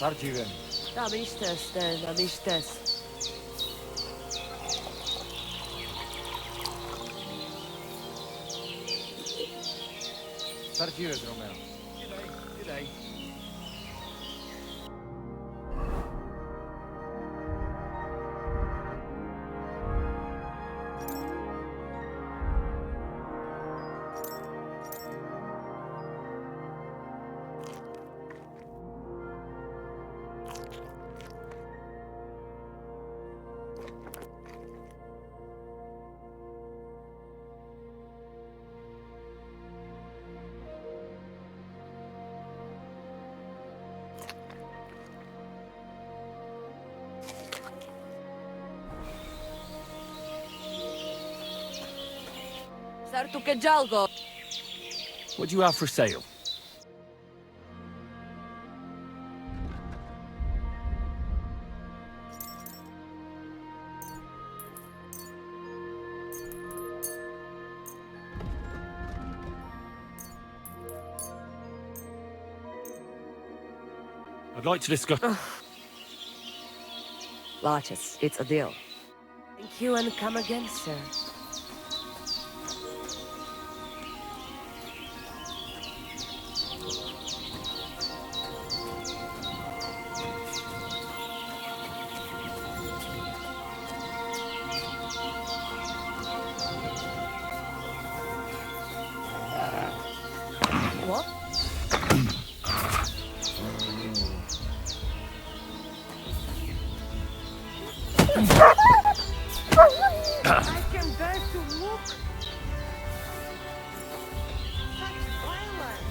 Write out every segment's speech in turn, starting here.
Sarciven. Namistes. Sarcives, Romeo. G'day. Sartuke Jalgo. What do you have for sale? I'd like to discuss... Larches, it's a deal. Thank you and come again, sir. What? I can bear to look. Such violence.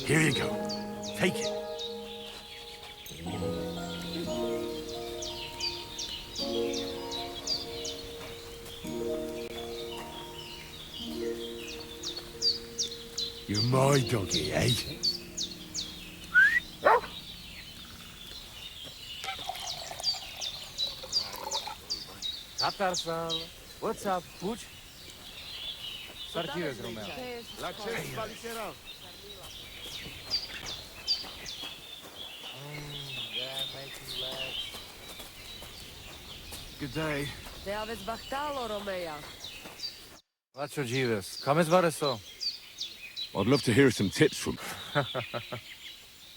Here you go. Take it. You're my doggy, eh? Tatarsal. What's up, Pooch? Sarcives, Romeo. Good day. Te aveți bahtalo, Romea. Lacho Gives. Kames vareso. I'd love to hear some tips from...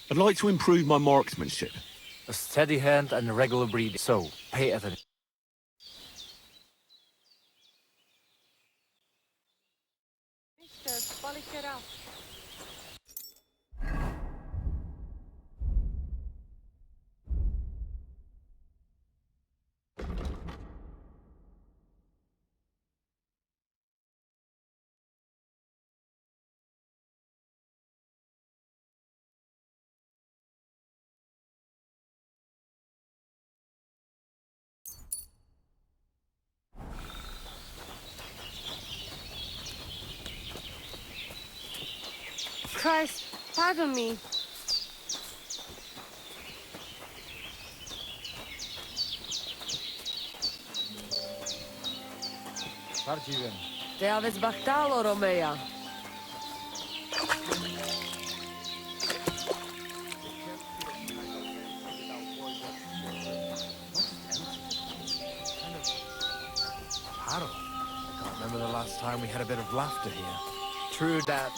I'd like to improve my marksmanship. A steady hand and regular breathing. So, pay attention. Christ, pardon me. Sarciven. Te aveți bactalo, Romea. Paro. I can't remember the last time we had a bit of laughter here. True that.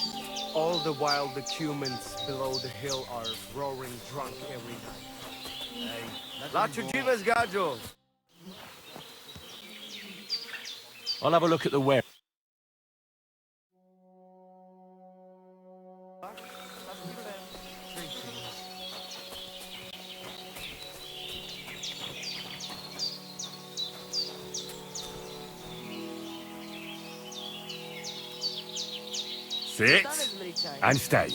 All the while the humans below the hill are roaring drunk every night. Hey, let La them go. Chuchivas Gajo! I'll have a look at the ware. Sit and stay.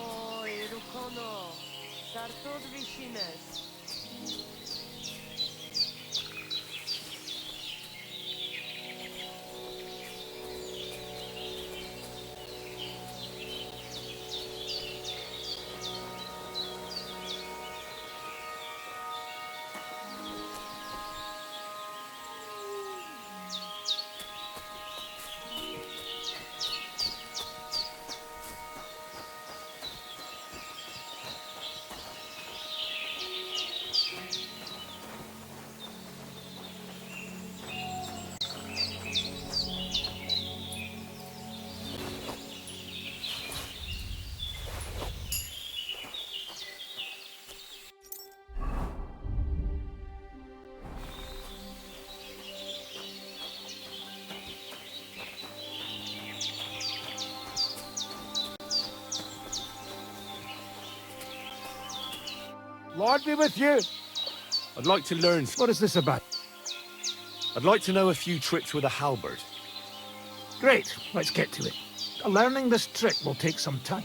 Oj, Rukono. Sartod Vishines. Lord be with you. I'd like to learn. What is this about? I'd like to know a few tricks with a halberd. Great, let's get to it. Learning this trick will take some time.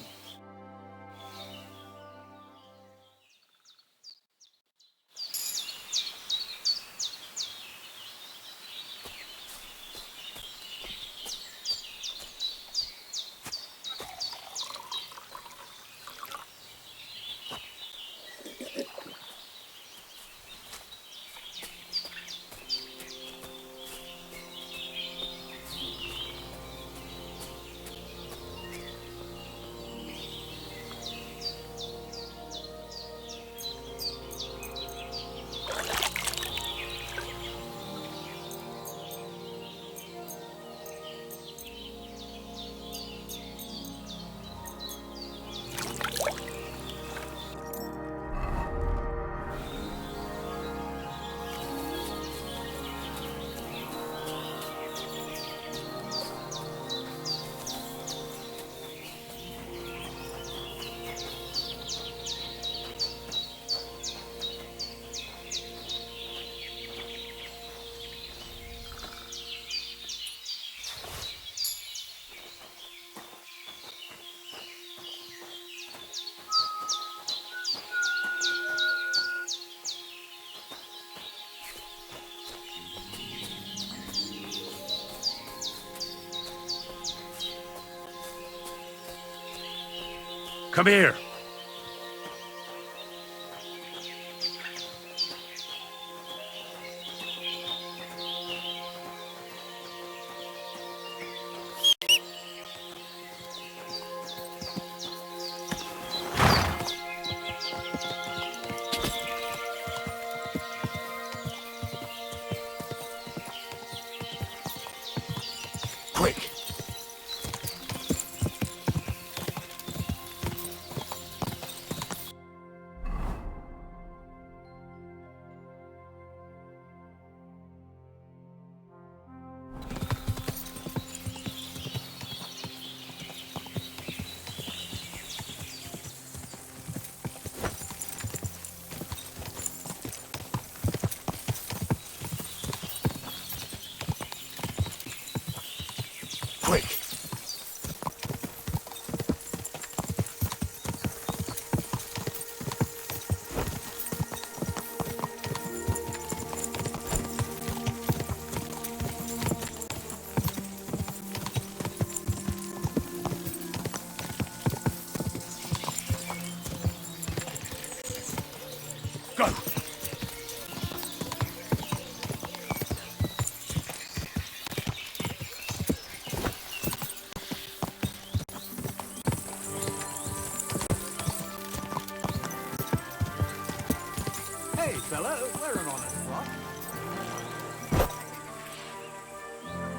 Come here. Quick.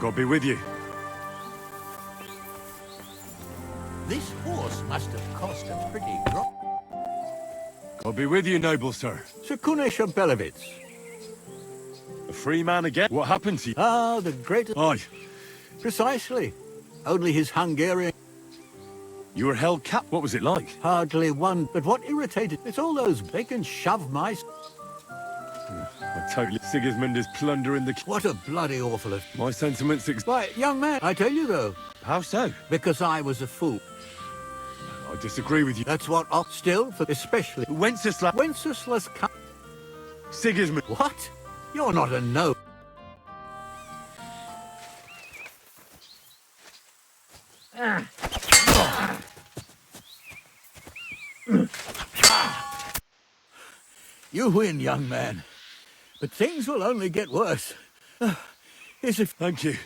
God be with you. This horse must have cost a pretty drop. God be with you, noble sir. Sekunesh Belevitz. A free man again? What happened to you? Ah, the greatest. Aye. Precisely. Only his Hungarian You were held cap. What was it like? hardly won. But what irritated, it's all those they can shove my... I totally... Sigismund is plundering the... What a bloody awful... My sentiments... Why, young man, I tell you though, How so? because I was a fool. I disagree with you. That's what ought still, for especially... Wenceslas... Wenceslas... Sigismund... What? You're not a no. You win, young man. But things will only get worse. Here's a... Thank you.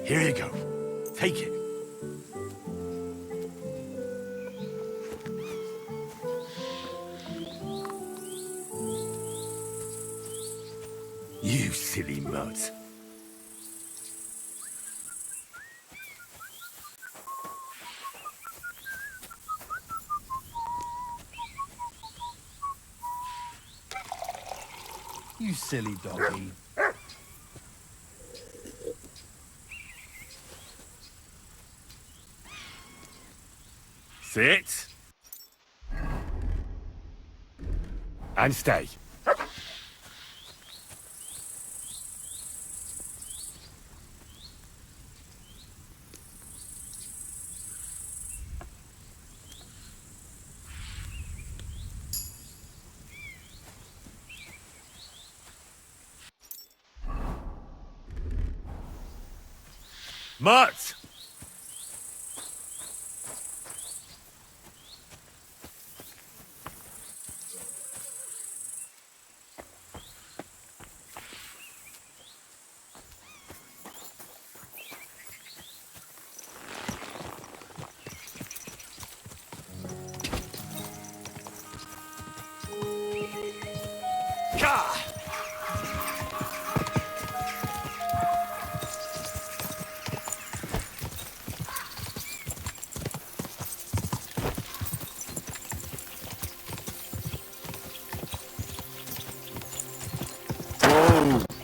Here you go. Take it. You silly mutt. You silly doggy. Sit. And stay. Mutt!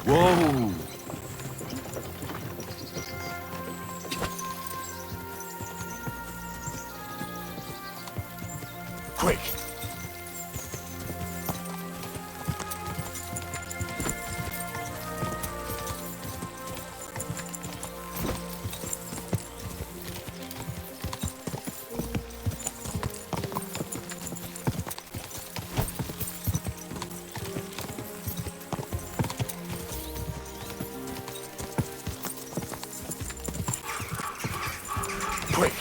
Whoa! Quick! Quick!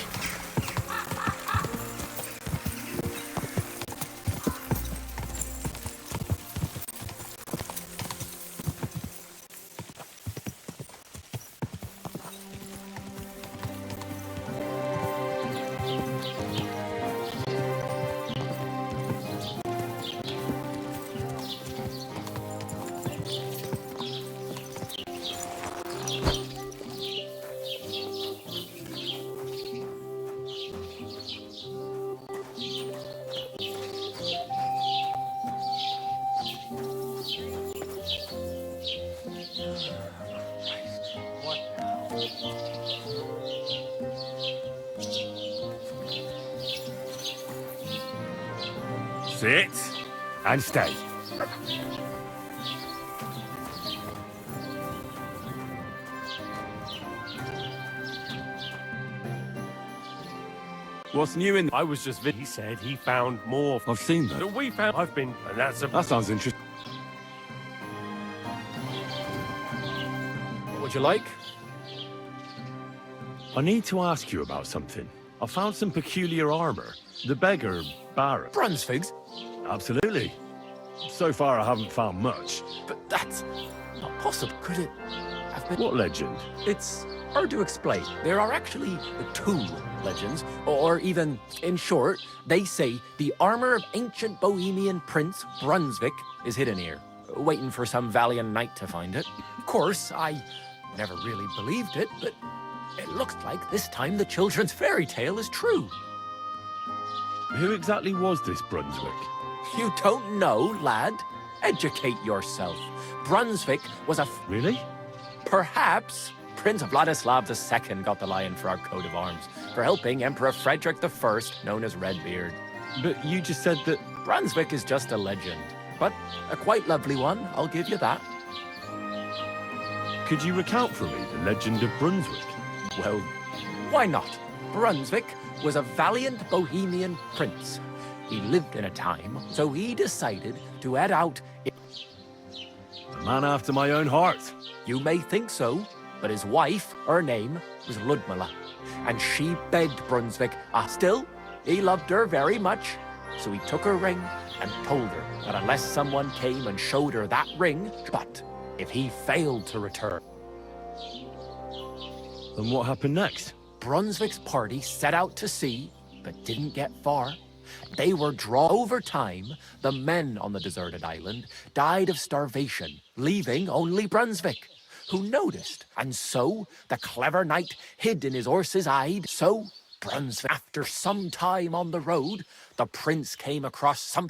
Sit and stay. What's new in... I was just... He said he found more... I've seen that. that we found... I've been... And that's a... That sounds interesting. What would you like? I need to ask you about something. I found some peculiar armor. The beggar Barrett. Brunsfigs? Absolutely. So far, I haven't found much. But that's not possible, could it? have been... What legend? It's hard to explain. There are actually two legends, or even, in short, they say the armor of ancient Bohemian Prince Brunswick is hidden here, waiting for some valiant knight to find it. Of course, I never really believed it, but it looks like this time the children's fairy tale is true. Who exactly was this Brunswick? You don't know, lad? Educate yourself. Brunswick was a... Really? Perhaps Prince Vladislav II got the lion for our coat of arms, for helping Emperor Frederick I, known as Redbeard. But you just said that... Brunswick is just a legend, but a quite lovely one, I'll give you that. Could you recount for me the legend of Brunswick? Well, why not? Brunswick was a valiant Bohemian prince. He lived in a time, so he decided to head out... A man after my own heart. You may think so, but his wife, her name was Ludmilla, and she begged Brunswick. Still, he loved her very much, so he took her ring and told her that unless someone came and showed her that ring, but if he failed to return... And what happened next? Brunswick's party set out to sea, but didn't get far. They were drawn. Over time, the men on the deserted island died of starvation, leaving only Brunswick, who noticed. And so the clever knight hid in his horse's hide. So Brunswick, after some time on the road, the prince came across some...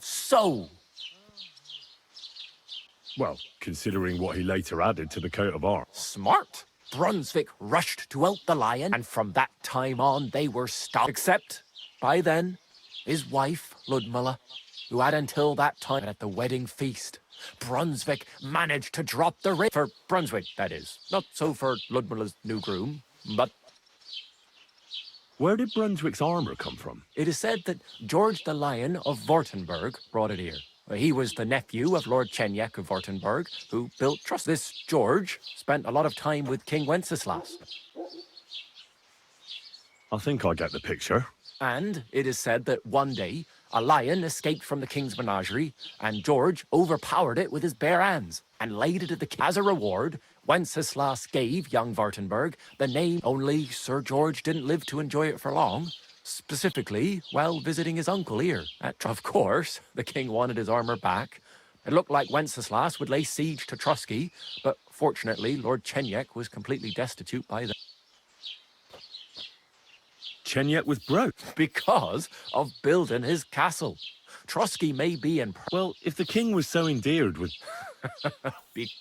Well, considering what he later added to the coat of arms. Smart. Brunswick rushed to out the lion, and from that time on, they were stopped. Except, by then, his wife, Ludmilla, who had until that time at the wedding feast. Brunswick managed to drop the ring. For Brunswick, that is. Not so for Ludmilla's new groom, but... Where did Brunswick's armor come from? It is said that George the Lion of Württemberg brought it here. He was the nephew of Lord Chenyek of Württemberg, who built trust. This George spent a lot of time with King Wenceslas. I think I get the picture. And it is said that one day, a lion escaped from the king's menagerie, and George overpowered it with his bare hands and laid it at the king. As a reward, Wenceslas gave young Württemberg the name, only Sir George didn't live to enjoy it for long. Specifically, while visiting his uncle here. Of course, the king wanted his armor back. It looked like Wenceslas would lay siege to Trotsky, but fortunately, Lord Chenyek was completely destitute by then. Chenyek was broke. Because of building his castle. Trotsky may be in... Well, if the king was so endeared with...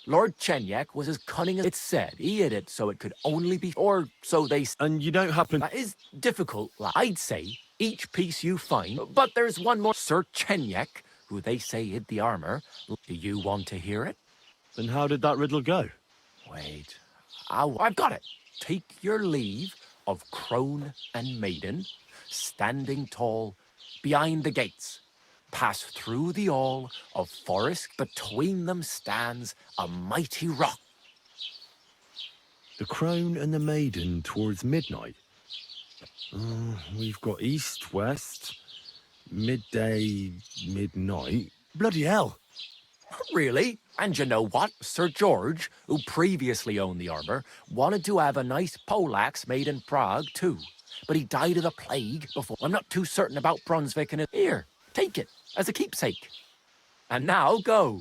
Lord Chenyek was as cunning as it said. He hid it so it could only be... Or so they... And you don't happen... That is difficult, lad. I'd say each piece you find, but there's one more. Sir Chenyek, who they say hid the armor. Do you want to hear it? Then how did that riddle go? Wait. I've got it. Take your leave of crone and maiden, standing tall behind the gates. Pass through the all of forest. Between them stands a mighty rock. The crone and the maiden towards midnight. We've got east, west, midday, midnight. Bloody hell. Really? And you know what? Sir George, who previously owned the armor, wanted to have a nice poleaxe made in Prague too. But he died of the plague before. I'm not too certain about Brunswick and it. Here, take it as a keepsake. And now go.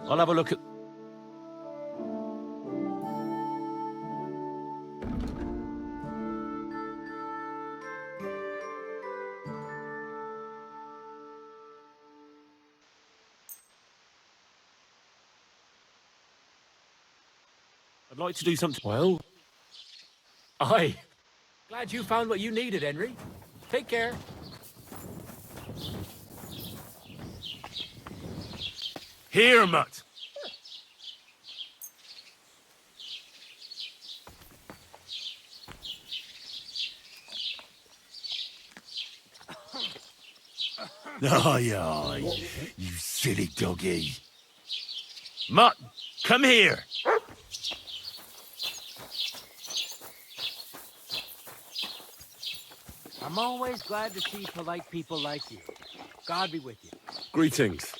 I'll have a look at... I'd like to do something... Well, aye. Glad you found what you needed, Henry. Take care. Here, Mutt! Aye, aye, you silly doggy. Mutt, come here! I'm always glad to see polite people like you. God be with you. Greetings.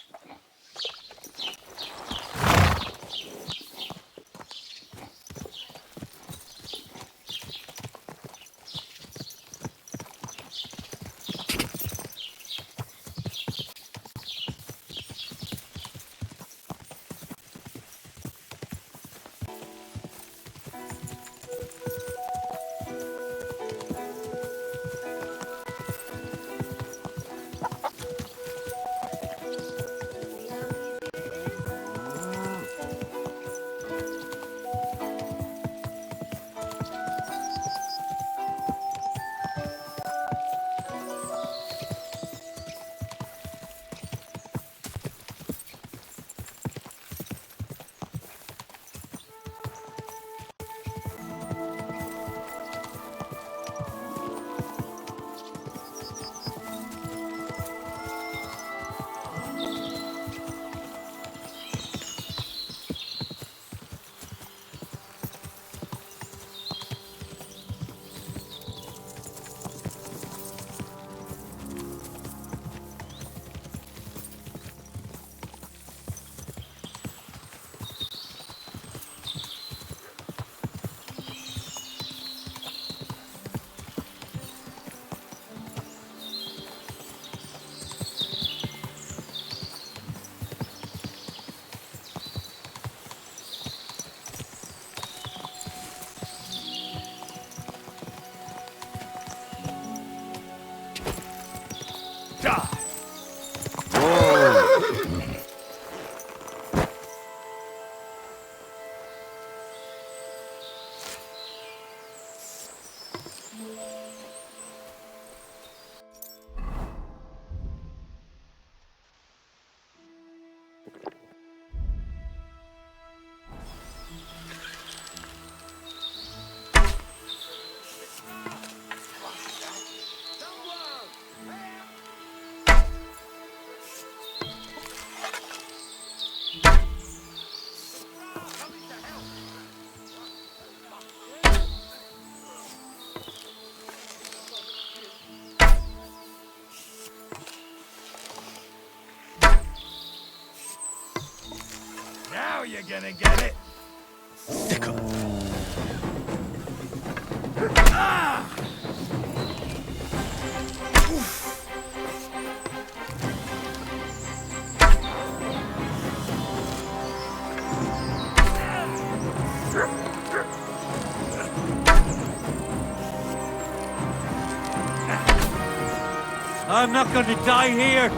Now you're gonna get it. Stick 'em. I'm not gonna die here.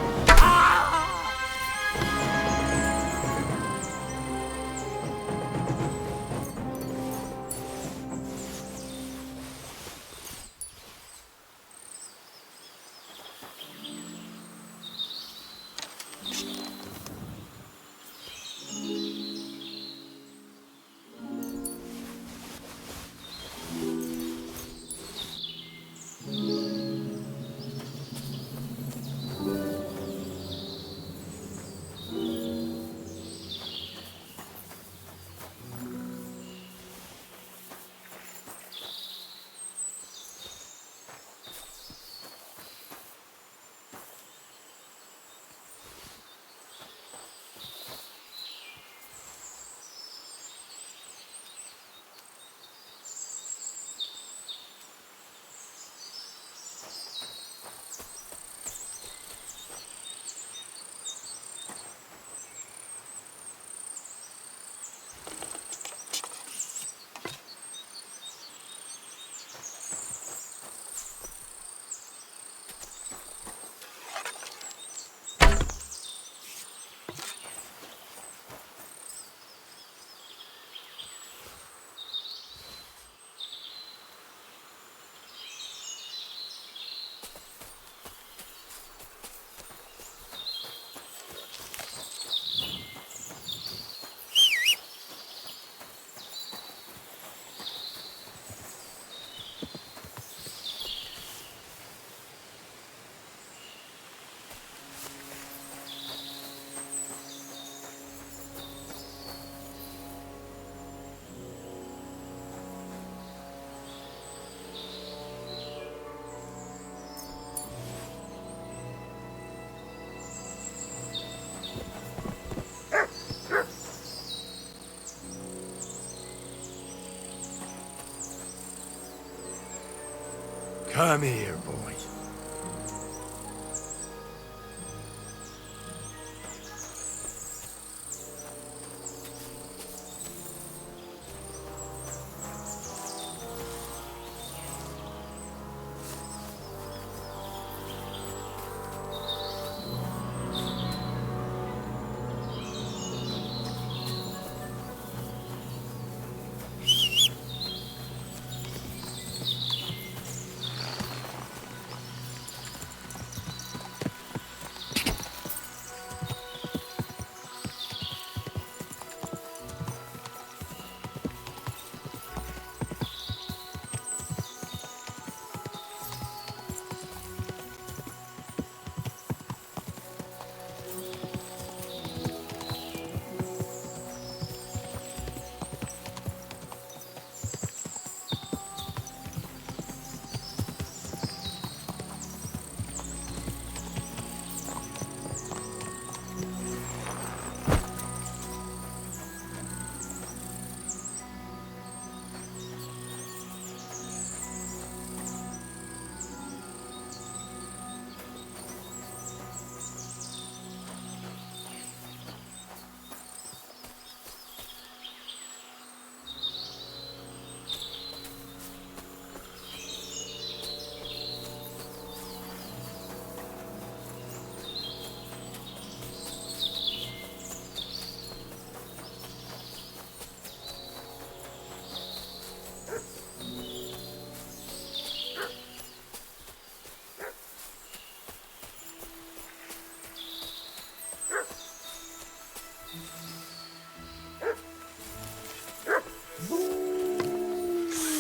Come here, boys.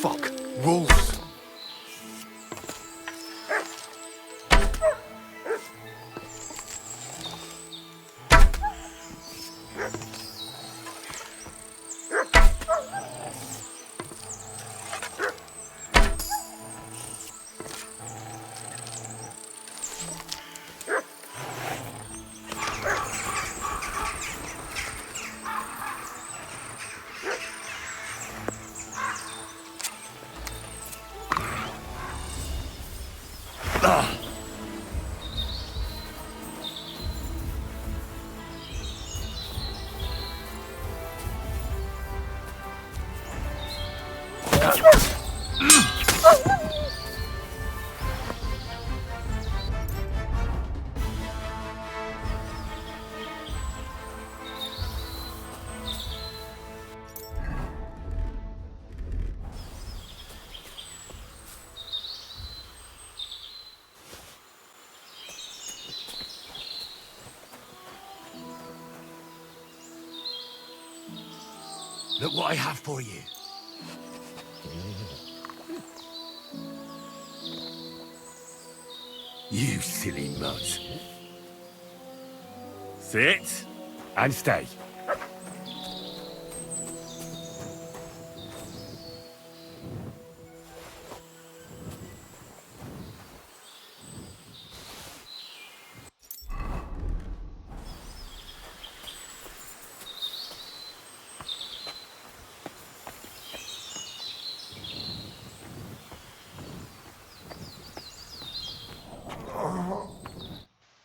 Fuck. Wolves. Look what I have for you. You silly mutt. Sit and stay.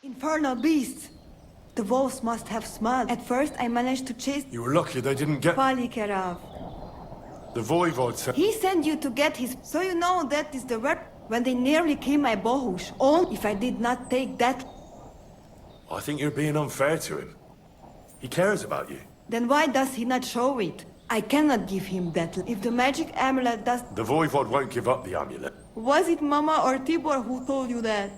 Infernal beasts! The wolves must have smiled. At first, I managed to chase You were lucky they didn't get... Palikerav. The Voivod said... He sent you to get his... So you know that is the word when they nearly killed my Bohush. All if I did not take that... I think you're being unfair to him. He cares about you. Then why does he not show it? I cannot give him that. If the magic amulet does... The Voivod won't give up the amulet. Was it Mama or Tibor who told you that?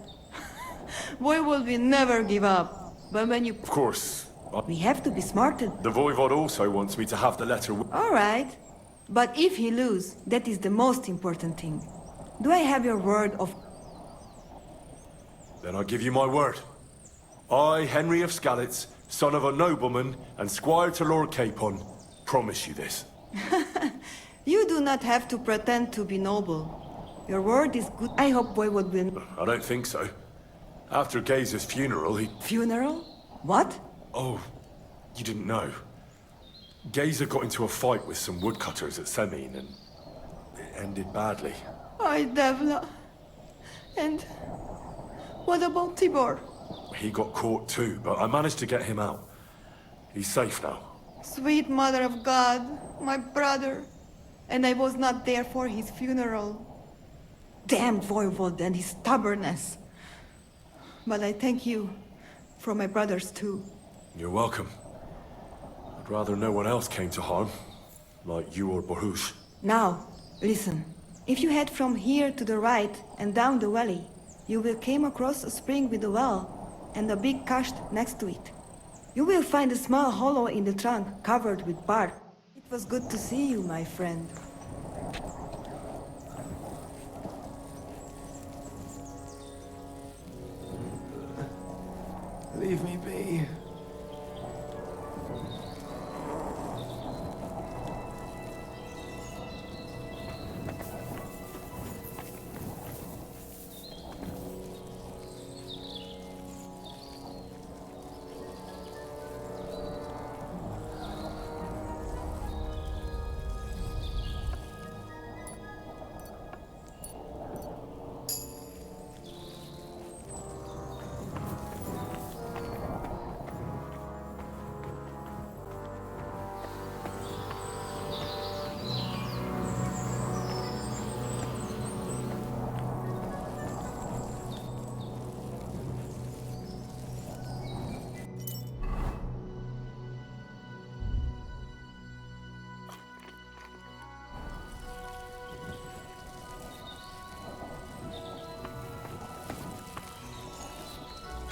Voivod will never give up. But when you... Of course. We have to be smarter. The Voivod also wants me to have the letter... All right. But if he lose, that is the most important thing. Do I have your word of... Then I give you my word. I, Henry of Skalitz, son of a nobleman and squire to Lord Capon, promise you this. You do not have to pretend to be noble. Your word is good. I hope Voivod will... I don't think so. After Gaze's funeral, he... Funeral? What? Oh, you didn't know. Gazer got into a fight with some woodcutters at Semin, and it ended badly. Ay, Devla. And what about Tibor? He got caught too, but I managed to get him out. He's safe now. Sweet Mother of God, my brother. And I was not there for his funeral. Damned Voivod and his stubbornness. But I thank you for my brothers too. You're welcome. I'd rather no one else came to harm, like you or Baruch. Now, listen. If you head from here to the right and down the valley, you will come across a spring with a well and a big kasht next to it. You will find a small hollow in the trunk covered with bark. It was good to see you, my friend. Leave me be.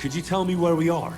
Could you tell me where we are?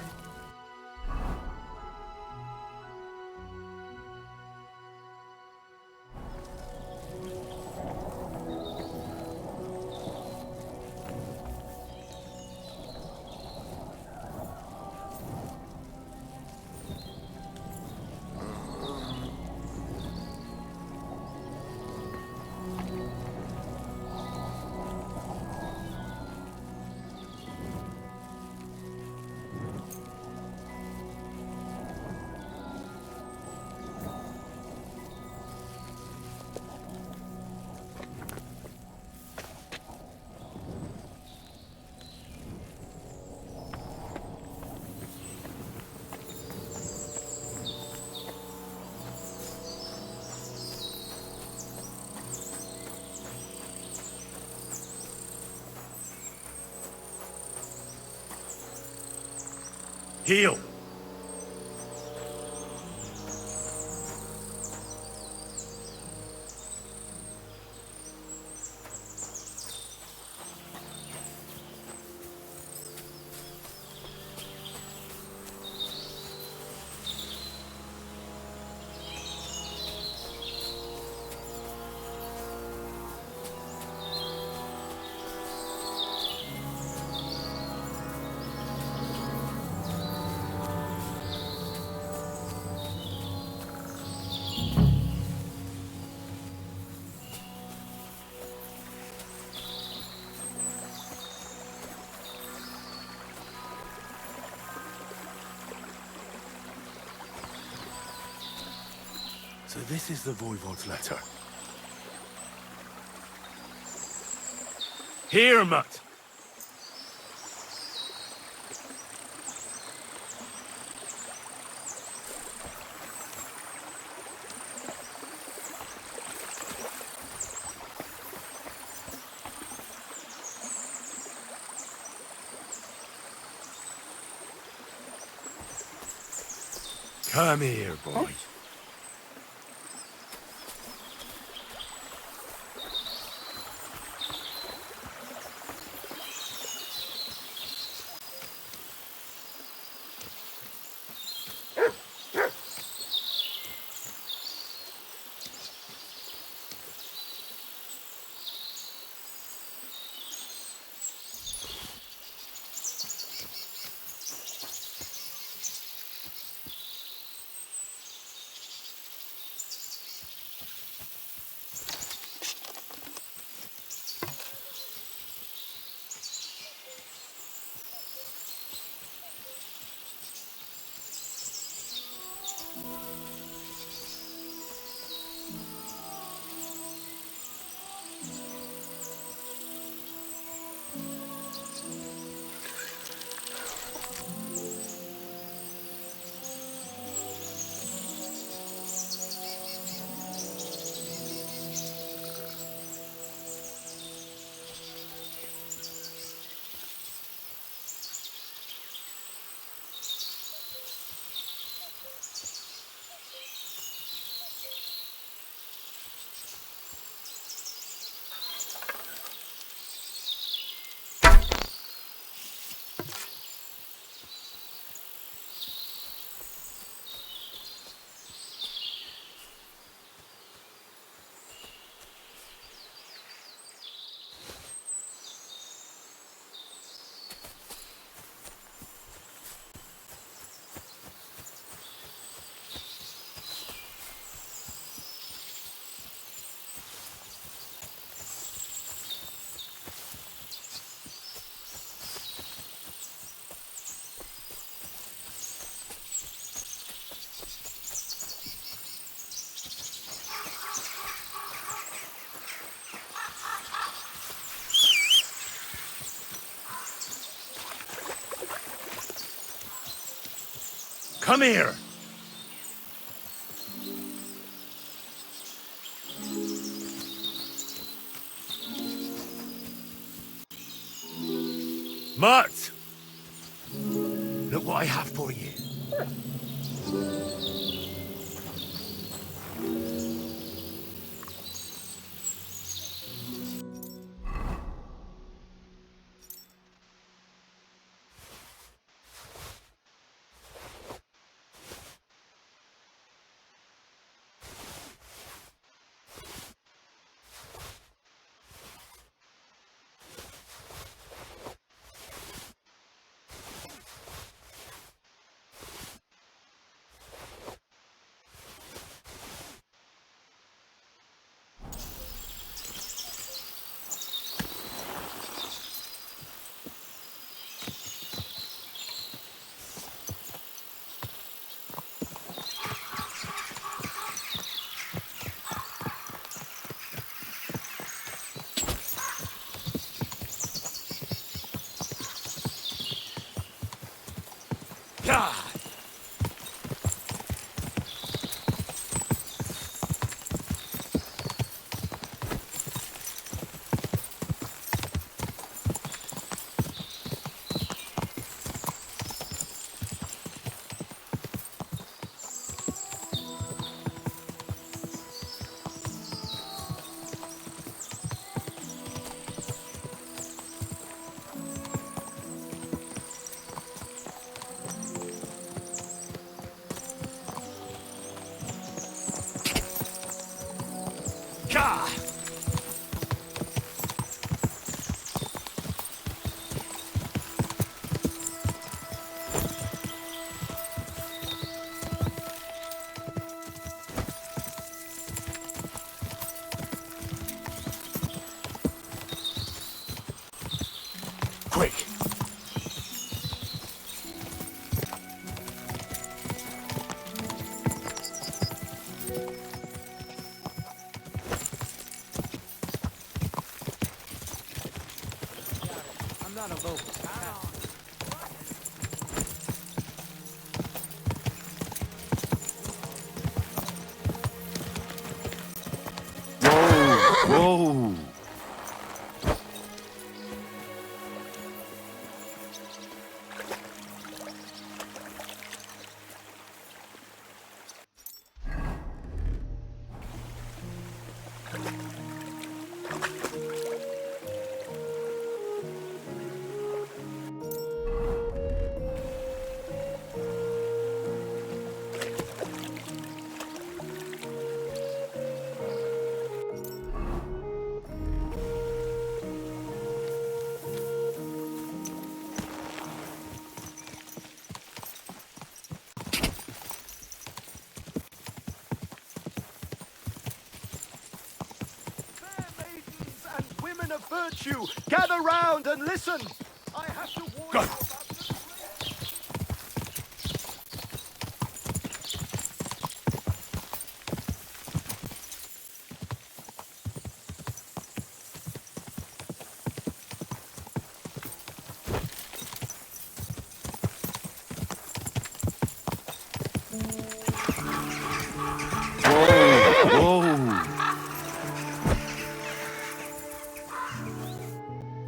Heal! So this is the Voivod's letter. Here, Mutt! Come here, boy. Come here! Mart! Look what I have for you. Quick! I'm not a local. Whoa! Of virtue, gather round and listen. I have to warn you about the...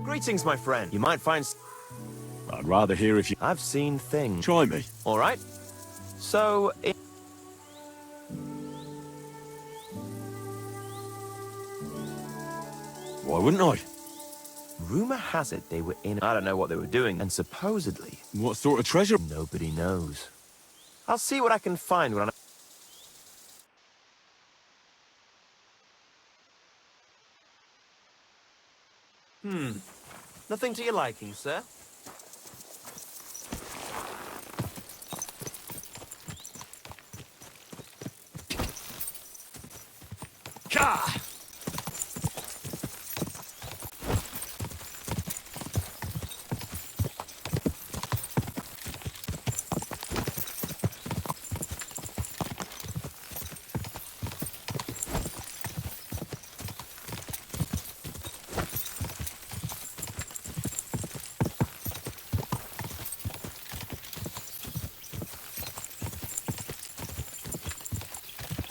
Greetings, my friend. You might find... I'd rather hear if you... I've seen things. Try me. All right. So... Why wouldn't I? Rumor has it they were in... I don't know what they were doing, and supposedly... What sort of treasure? Nobody knows. I'll see what I can find when I... Nothing to your liking, sir?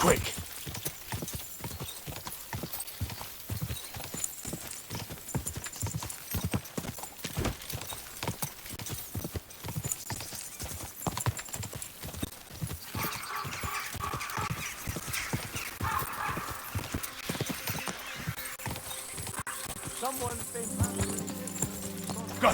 Quick! Someone's been... Go!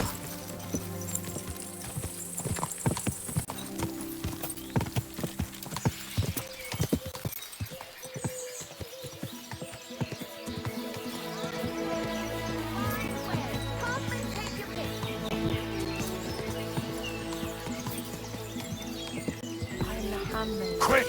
Quick!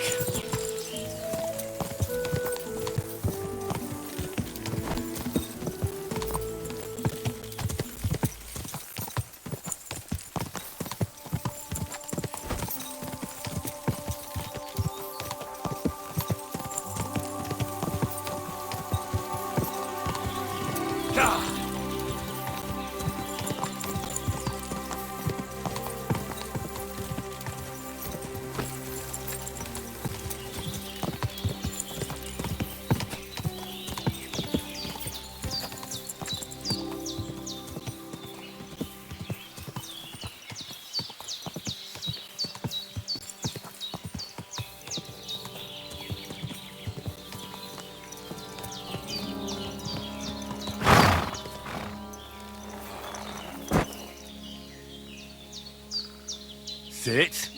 Sit.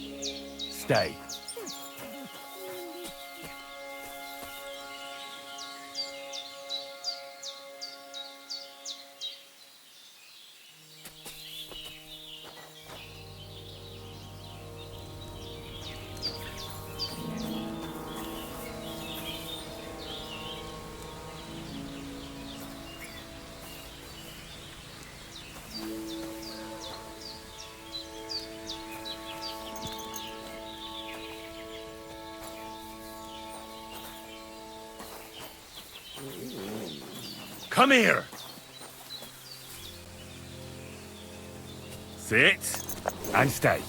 Stay. Come here! Sit and stay.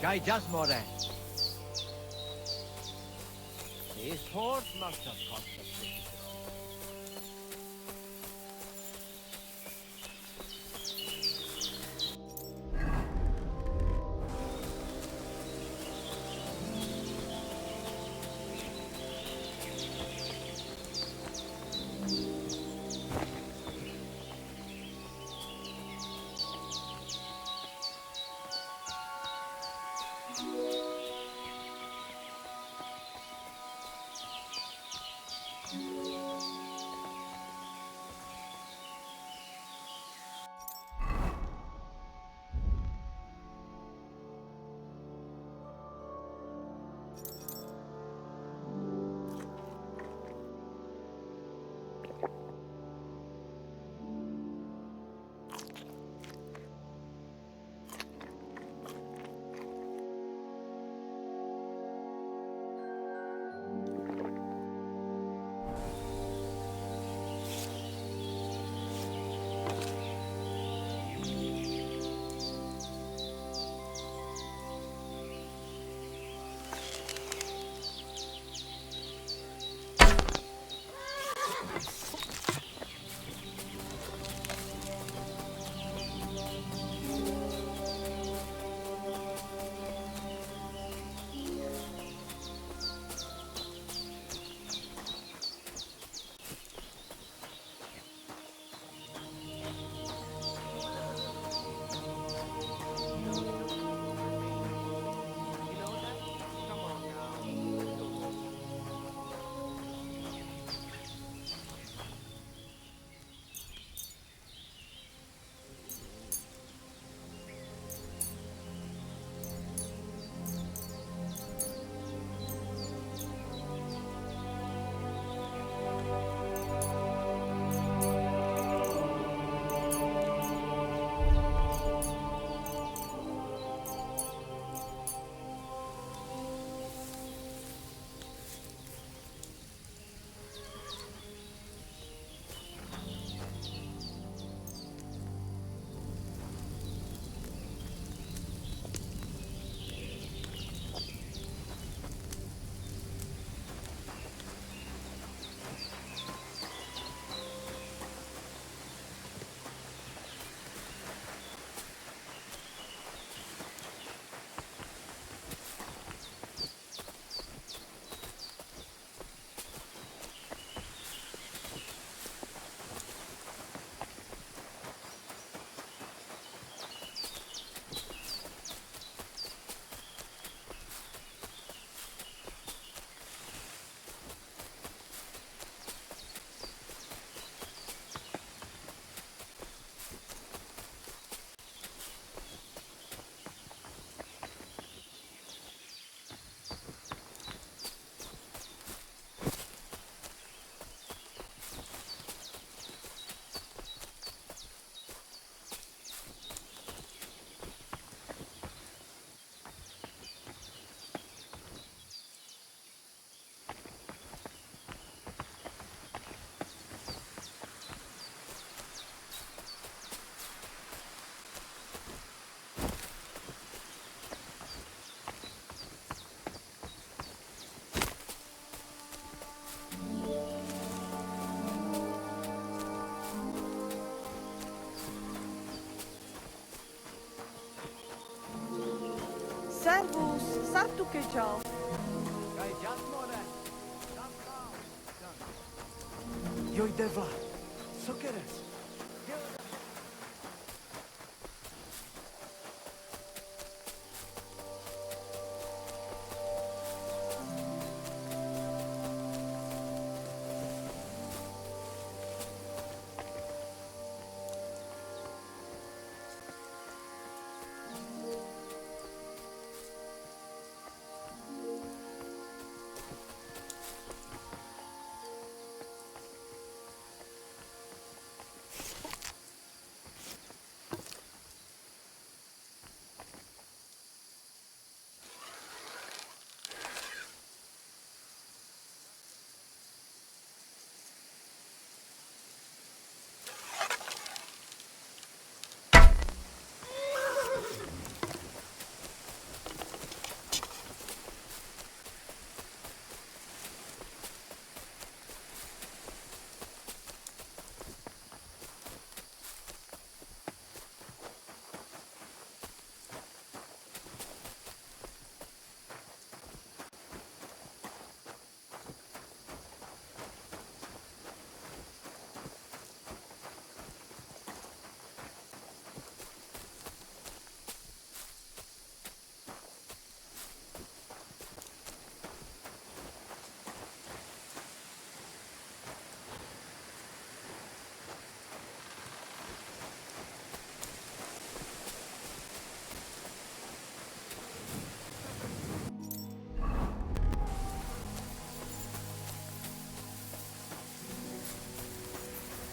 Guy just more. His horse must have cost a pretty deal. Sartukejal. Joj devla, Sokeres.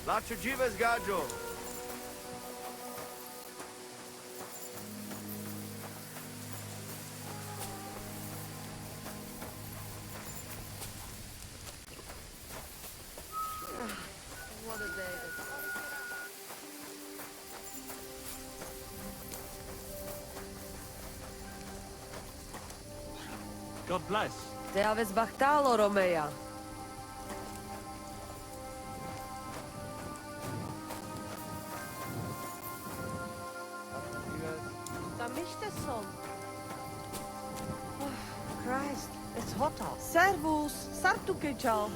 Lacho Jivas Gajo. What a day. God bless. Te aveți bahtalo, Romeia. Son. Oh, Christ, it's hot out. Servus, Sartukejal.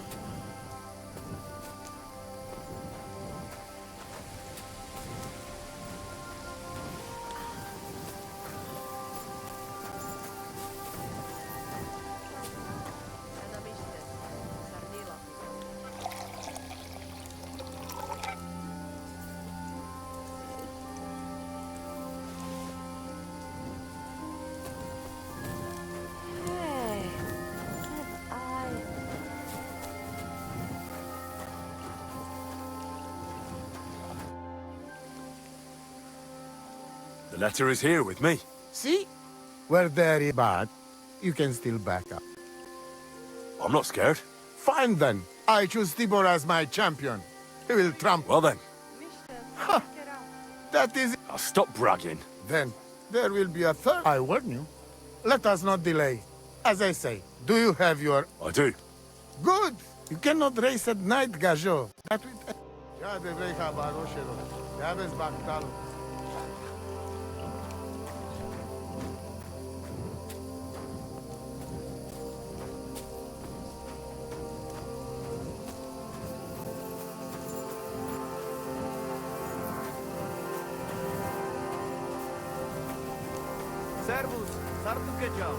The letter is here with me. See? We're very bad. You can still back up. I'm not scared. Fine then. I choose Tibor as my champion. He will trump. Well then. Ha! That is... I'll stop bragging. Then, there will be a third. I warn you. Let us not delay. As I say, do you have your... I do. Good! You cannot race at night, Gajo. That will... Servus, Sartukejal.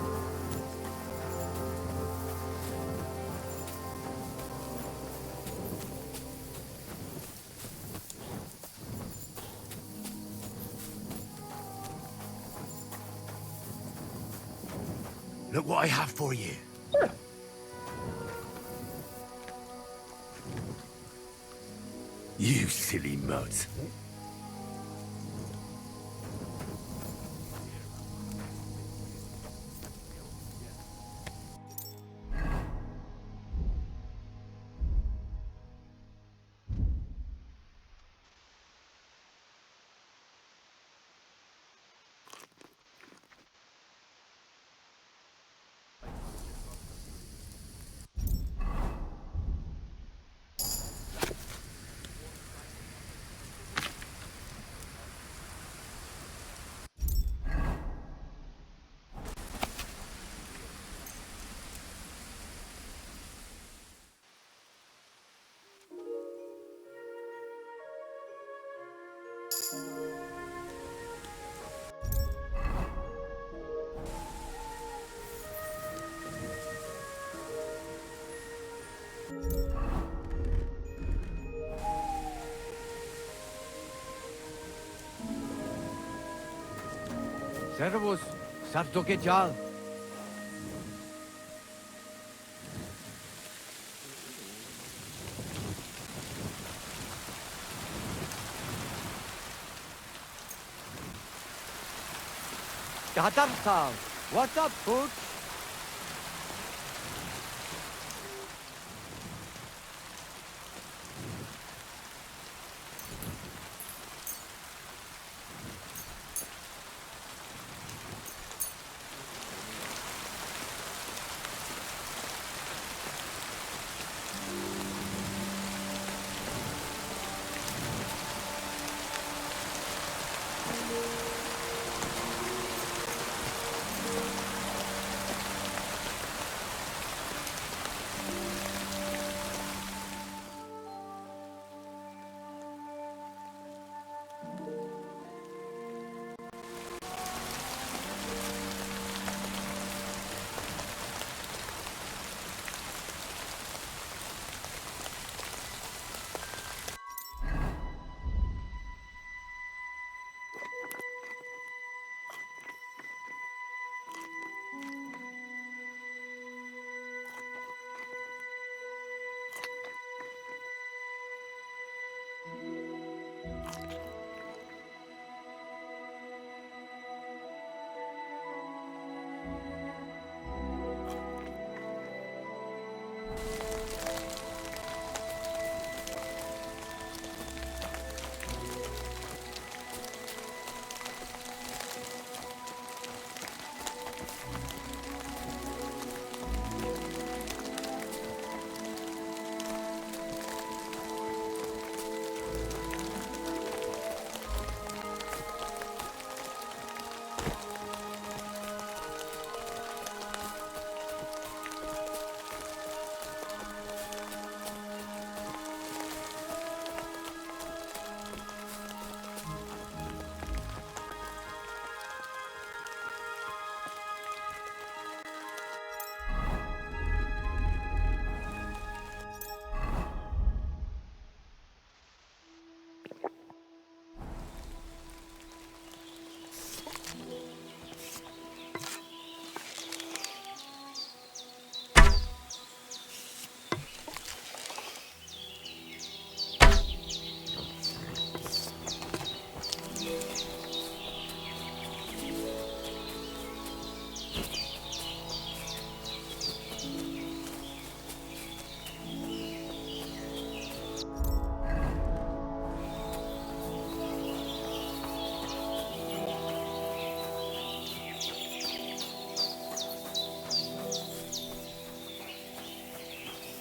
Look what I have for you. You silly mutt. Servus, Sartokejal. Gatamsal, what's up, Pooch?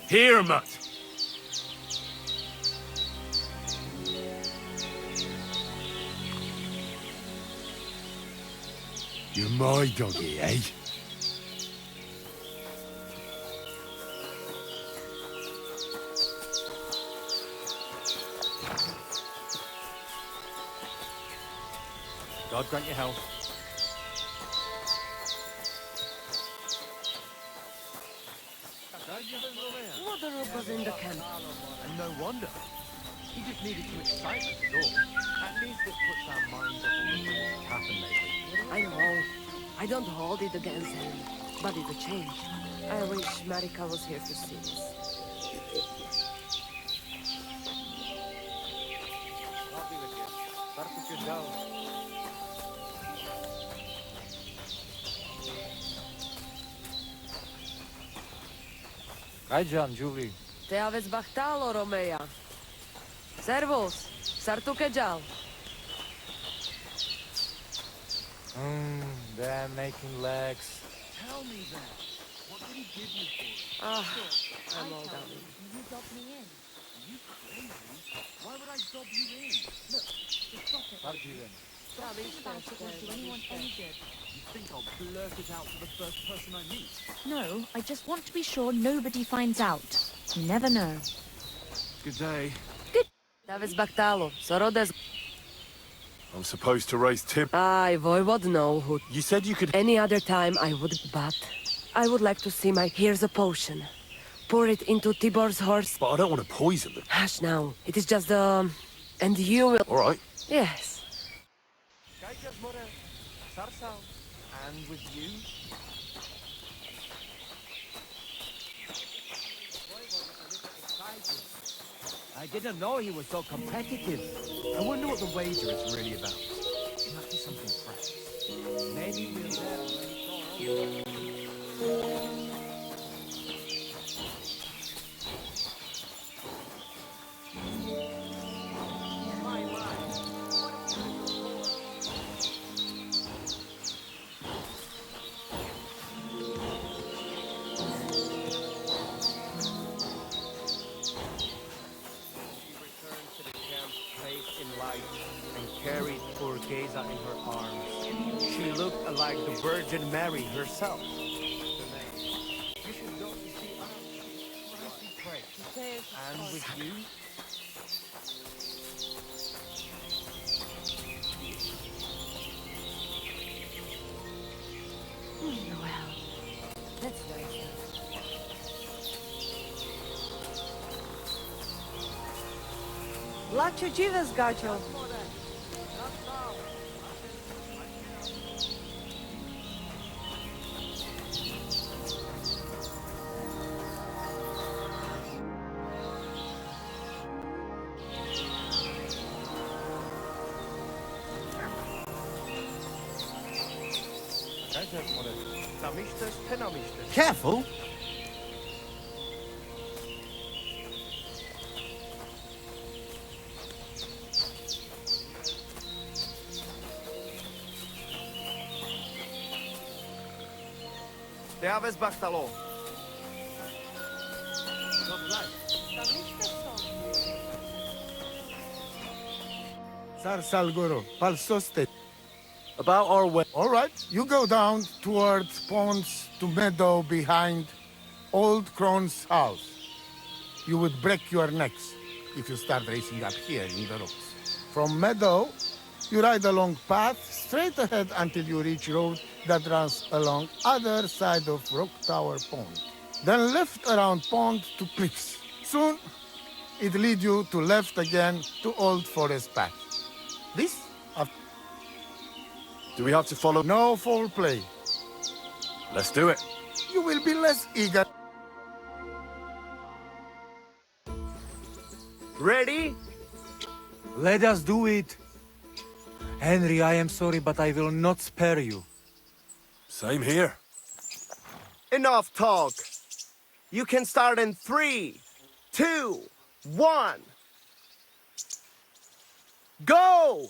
Here, mutt. You're my doggy, eh? God grant your health. What the rook was in the camp? And no wonder. He just needed some excitement at all. At least it puts our minds off all the things that happened lately. I know. I don't hold it against him, but it's a change. I wish Marika was here to see this. I'll be with you. Sartokejal. Hi, John, Julie. Te aveți bahtalo, Romeia. Servus, Sartukejal. They're making legs. Tell me that. What did he give you for it? I'm all done. You dob me in. Are you crazy? Why would I dob you in? Look, just stop it. How'd you then? Talking about it won't do anyone any good. You think I'll blurt it out to the first person I meet? No, I just want to be sure nobody finds out. You never know. Good day. Te aveți bahtalo, Sorodes. I'm supposed to raise Tim. I voivod know who. You said you could... Any other time I would, but I would like to see my... Here's a potion. Pour it into Tibor's horse. But I don't want to poison them. Hush now. It is just, and you will... All right. Yes. And with you? I didn't know he was so competitive. I wonder what the wager is really about. It must be something precious. Maybe we'll never. Carried poor Geza in her arms. She looked like the Virgin Mary herself. You should go to see pray. And with you? Well, that's nice. Laću Jivas, gačo. Careful! Te aveți Bartalo. Sar Salgoro, Palsoste. About our way. All right, you go down towards ponds to meadow behind Old Crone's house. You would break your necks if you start racing up here in the rocks. From meadow, you ride along path straight ahead until you reach road that runs along other side of Rock Tower Pond. Then left around pond to cliffs. Soon, it lead you to left again to Old Forest Path. This Do we have to follow? no foul play. Let's do it. You will be less eager. Ready? Let us do it. Henry, I am sorry, but I will not spare you. Same here. Enough talk. You can start in 3, 2, 1. Go!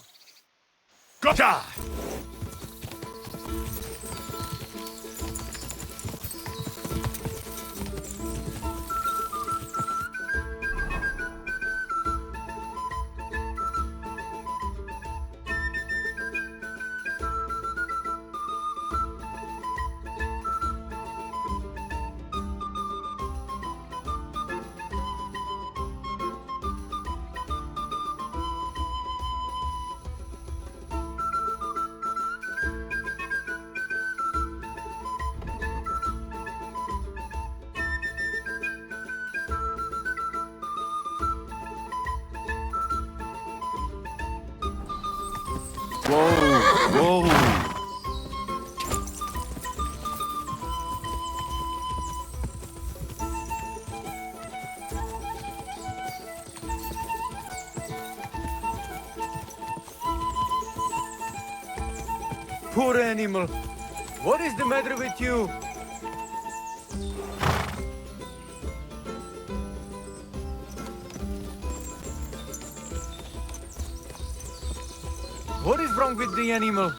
Gotcha! Whoa, whoa. Poor animal. What is the matter with you? What is wrong with the animal?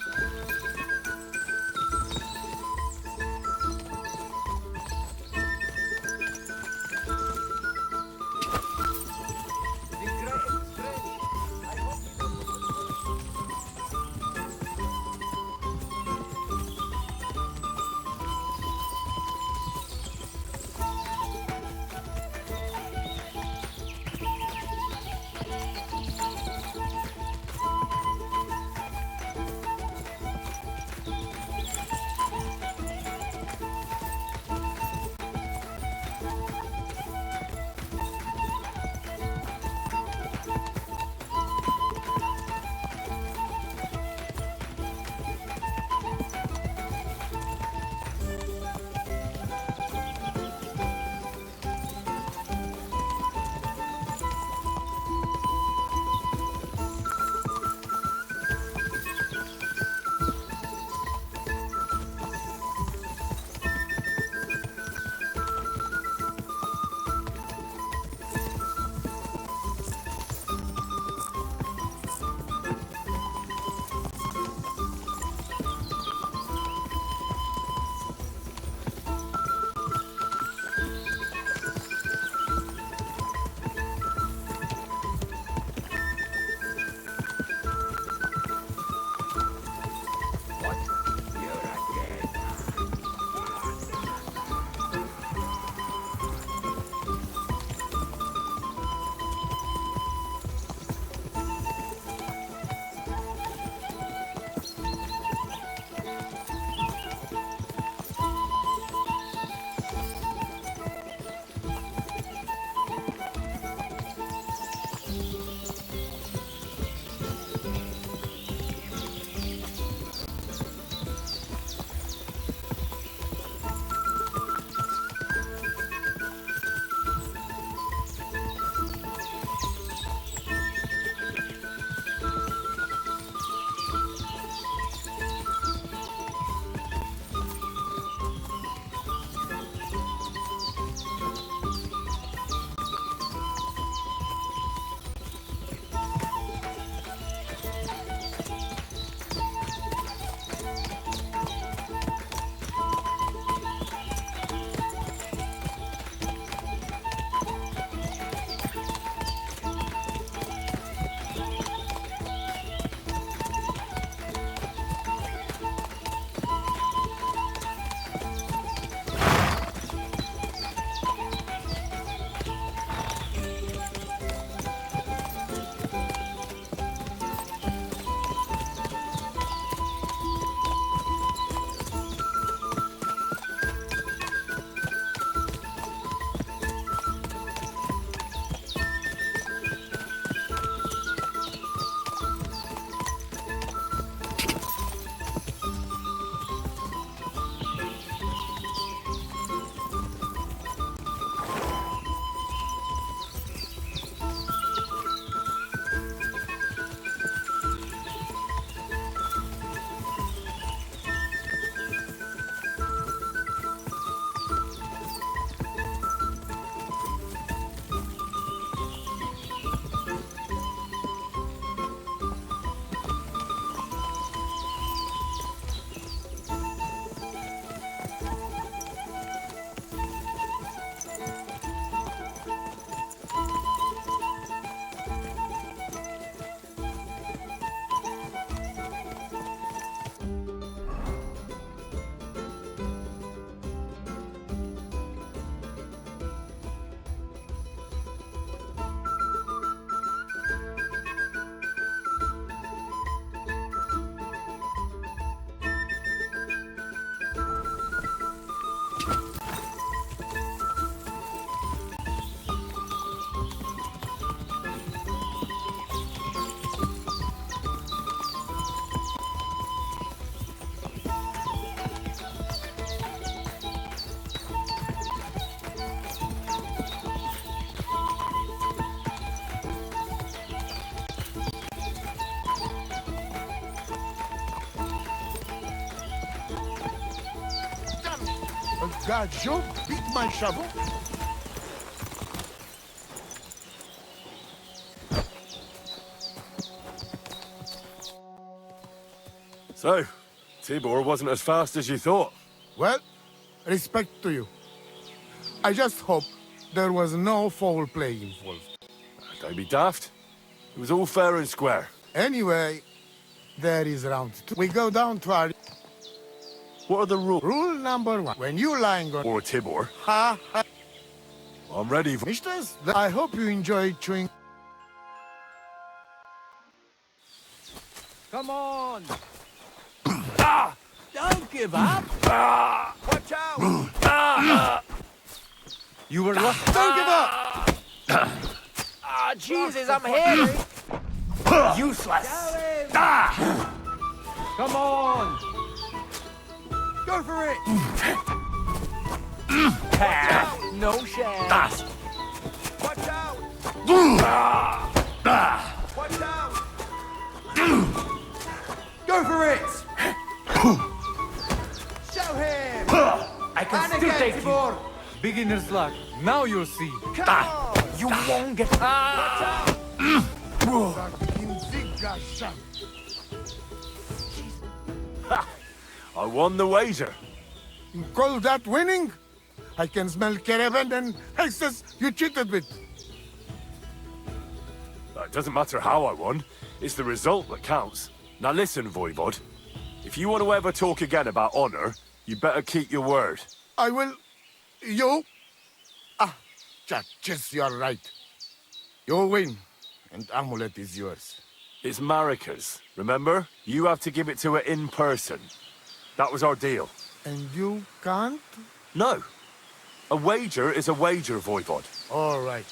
Gajo beat my shovel? So, Tibor wasn't as fast as you thought. Well, respect to you. I just hope there was no foul play involved. Don't be daft. It was all fair and square. Anyway, there is round 2. We go down to our... What are the rules? Rule number 1. When you lying on... Or Tibor. Ha ha. I'm ready. Mistress, I hope you enjoy chewing... Come on! Ah! Don't give up! Ah! Watch out! Ah! You were lucky. Don't give up! Ah, Jesus, I'm hairy! Useless! Ah! Come on! Go for it! No chance! Watch out! Watch out! Go for it! Show him! I can And still again, take you! Tibor! Beginner's luck. Now you'll see. Come on! You won't get... Ah! Ha! I won the wager. You call that winning? I can smell caravan and hexes you cheated with. It doesn't matter how I won. It's the result that counts. Now listen, Voivod. If you want to ever talk again about honor, you better keep your word. I will... You? Ah, just you're right. You win, and amulet is yours. It's Marika's, remember? You have to give it to her in person. That was our deal. And you can't? No. A wager is a wager, Voivod. All right.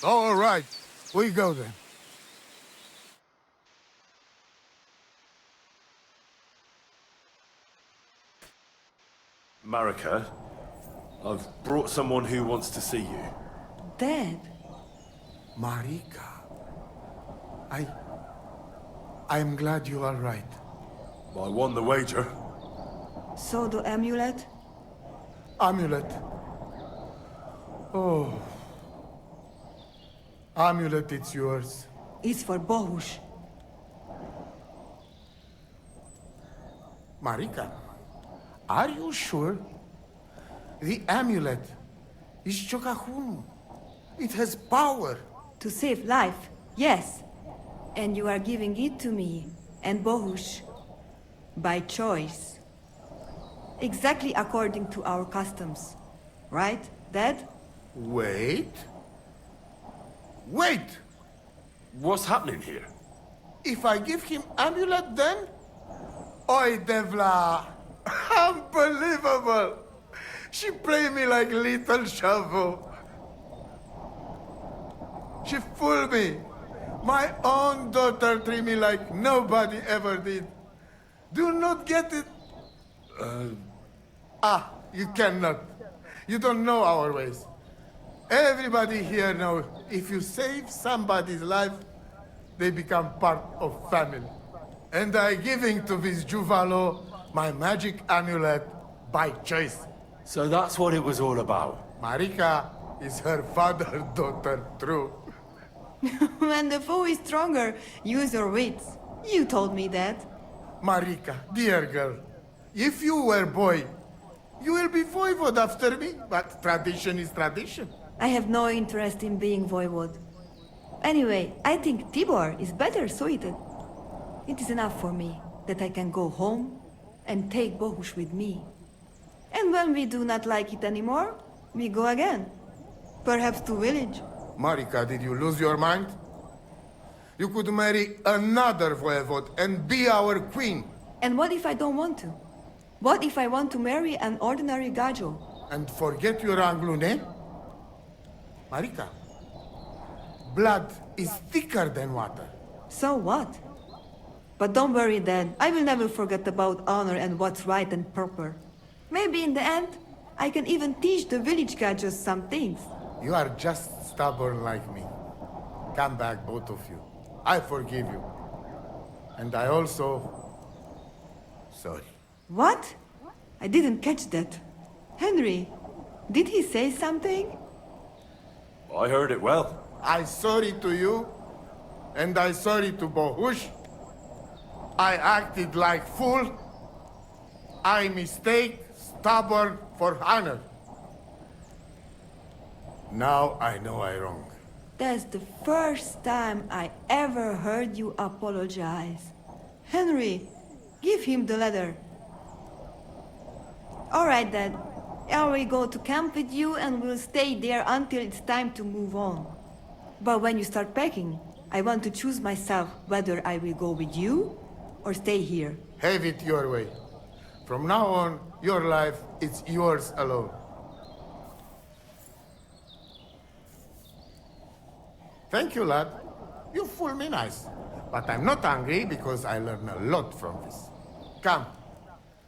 All right. We go then. Marika, I've brought someone who wants to see you. Dad? Marika. I'm glad you are right. I won the wager. So the amulet? Amulet. Oh. Amulet, it's yours. It's for Bohush. Marika, are you sure? The amulet is Chokahunu. It has power. To save life, yes. And you are giving it to me and Bohush. By choice. Exactly according to our customs. Right, Dad? Wait. Wait! What's happening here? If I give him amulet then? Oi, Devla! Unbelievable! She played me like little shovel. She fooled me. My own daughter treated me like nobody ever did. Do not get it. You cannot. You don't know our ways. Everybody here knows if you save somebody's life, they become part of family. And I giving to this Juvalo my magic amulet by choice. So that's what it was all about. Marika is her father's daughter, true. When the foe is stronger, use your wits. You told me that. Marika, dear girl, if you were boy, you will be voivod after me, but tradition is tradition. I have no interest in being voivod. Anyway, I think Tibor is better suited. It is enough for me that I can go home and take Bohush with me. And when we do not like it anymore, we go again. Perhaps to village. Marika, did you lose your mind? You could marry another voivod and be our queen. And what if I don't want to? What if I want to marry an ordinary Gajo? And forget your Anglune? Marika, blood is thicker than water. So what? But don't worry, Dad. I will never forget about honor and what's right and proper. Maybe in the end, I can even teach the village Gajos some things. You are just stubborn like me. Come back, both of you. I forgive you. And I also... Sorry. What? I didn't catch that. Henry, did he say something? I heard it well. I sorry to you, and I sorry to Bohush. I acted like fool. I mistake, stubborn for honor. Now I know I wrong. That's the first time I ever heard you apologize. Henry, give him the letter. Alright then. I will go to camp with you and we'll stay there until it's time to move on. But when you start packing, I want to choose myself whether I will go with you or stay here. Have it your way. From now on, your life is yours alone. Thank you, lad. You fool me nice. But I'm not angry because I learned a lot from this. Come.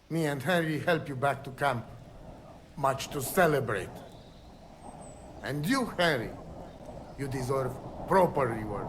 Me and Henry help you back to camp. Much to celebrate. And you, Henry, you deserve proper reward.